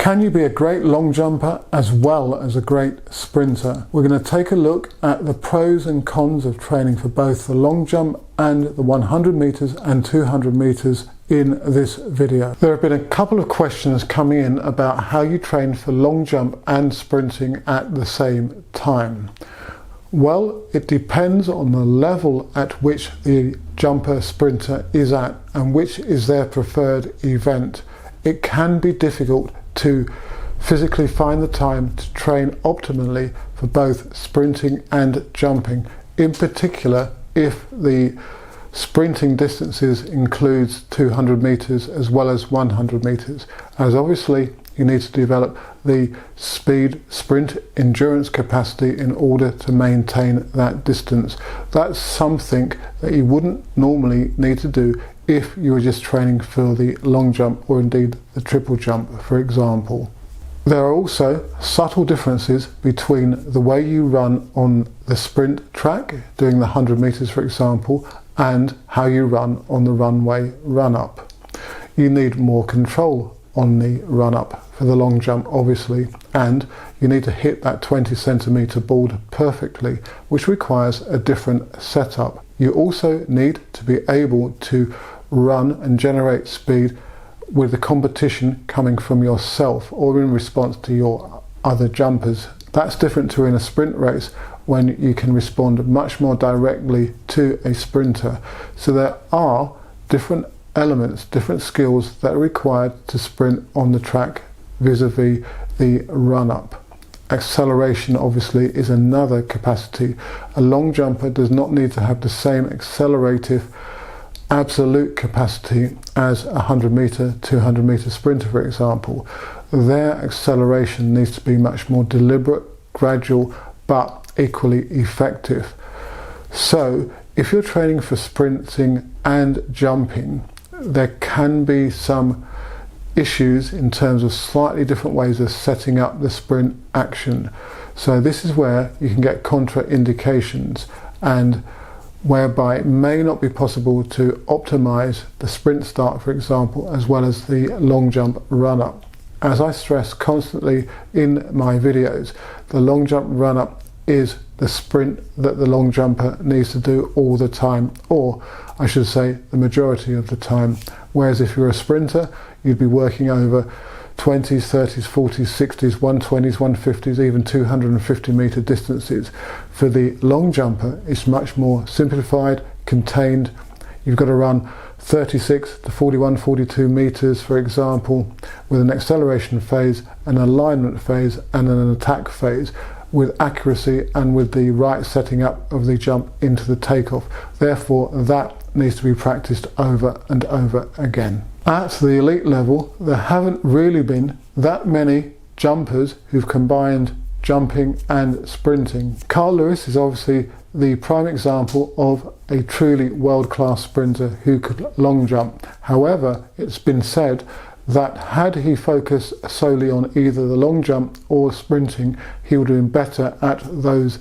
Can you be a great long jumper as well as a great sprinter? We're going to take a look at the pros and cons of training for both the long jump and the 100 meters and 200 meters in this video. There have been a couple of questions coming in about how you train for long jump and sprinting at the same time. Well, it depends on the level at which the jumper sprinter is at and which is their preferred event. It can be difficult to physically find the time to train optimally for both sprinting and jumping, in particular if the sprinting distances includes 200 meters as well as 100 meters, as obviously you need to develop the speed sprint endurance capacity in order to maintain that distance. That's something that you wouldn't normally need to do if you were just training for the long jump or indeed the triple jump, for example. There are also subtle differences between the way you run on the sprint track, doing the 100 meters for example, and how you run on the runway run-up. You need more control on the run-up for the long jump obviously, and you need to hit that 20 centimeter board perfectly, which requires a different setup. You also need to be able to run and generate speed with the competition coming from yourself or in response to your other jumpers. That's different to in a sprint race when you can respond much more directly to a sprinter. So there are different elements, different skills that are required to sprint on the track vis-a-vis the run-up. Acceleration obviously is another capacity. A long jumper does not need to have the same accelerative absolute capacity as a 100 meter, 200 meter sprinter for example. Their acceleration needs to be much more deliberate, gradual, but equally effective. So if you're training for sprinting and jumping, there can be some issues in terms of slightly different ways of setting up the sprint action. So this is where you can get contraindications and whereby it may not be possible to optimize the sprint start for example as well as the long jump run up. As I stress constantly in my videos, the long jump run up is the sprint that the long jumper needs to do all the time, or I should say the majority of the time, whereas if you're a sprinter you'd be working over 20s, 30s, 40s, 60s, 120s, 150s, even 250 meter distances. For the long jumper it's much more simplified, contained. You've got to run 36 to 41, 42 meters for example, with an acceleration phase, an alignment phase and an attack phase, with accuracy and with the right setting up of the jump into the takeoff. Therefore that needs to be practiced over and over again. At the elite level there haven't really been that many jumpers who've combined jumping and sprinting. Carl Lewis is obviously the prime example of a truly world-class sprinter who could long jump. However, it's been said that had he focused solely on either the long jump or sprinting, he would have been better at those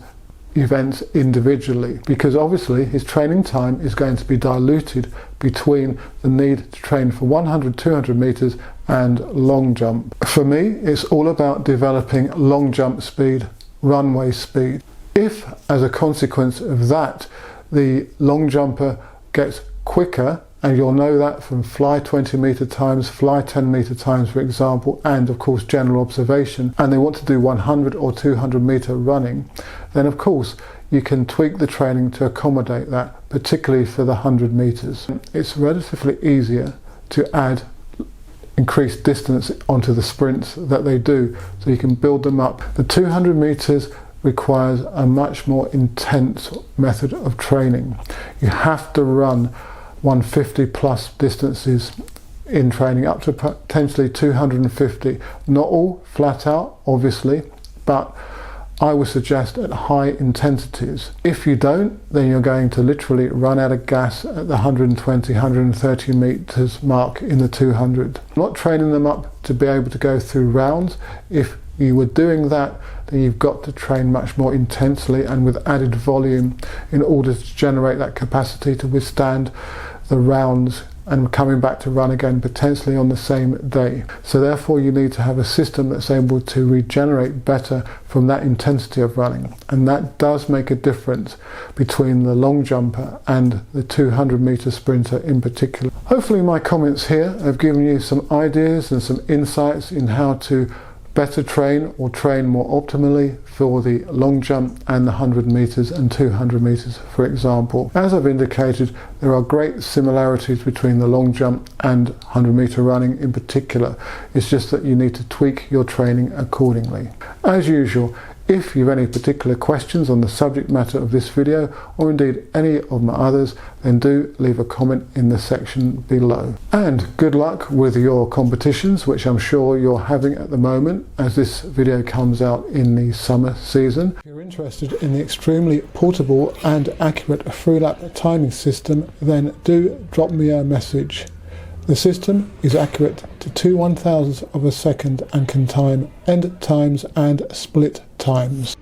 events individually, because obviously his training time is going to be diluted between the need to train for 100, 200 meters and long jump. For me, it's all about developing long jump speed, runway speed. If, as a consequence of that, the long jumper gets quicker, and you'll know that from fly 20 meter times, fly 10 meter times for example, and of course general observation, and they want to do 100 or 200 meter running, then of course you can tweak the training to accommodate that, particularly for the 100 meters. It's relatively easier to add increased distance onto the sprints that they do, so you can build them up. The 200 meters requires a much more intense method of training. You have to run 150 plus distances in training, up to potentially 250. Not all flat out obviously, but I would suggest at high intensities. If you don't, then you're going to literally run out of gas at the 120, 130 meters mark in the 200. Not training them up to be able to go through rounds. If you were doing that, then you've got to train much more intensely and with added volume in order to generate that capacity to withstand the rounds and coming back to run again potentially on the same day. So therefore you need to have a system that's able to regenerate better from that intensity of running, and that does make a difference between the long jumper and the 200-meter sprinter in particular. Hopefully my comments here have given you some ideas and some insights in how to better train or train more optimally for the long jump and the 100 meters and 200 meters, for example. As I've indicated, there are great similarities between the long jump and 100 meter running in particular. It's just that you need to tweak your training accordingly. As usual, if you have any particular questions on the subject matter of this video, or indeed any of my others, then do leave a comment in the section below. And good luck with your competitions, which I'm sure you're having at the moment as this video comes out in the summer season. If you're interested in the extremely portable and accurate free lap timing system, then do drop me a message. The system is accurate to 2/1000 of a second and can time end times and split times.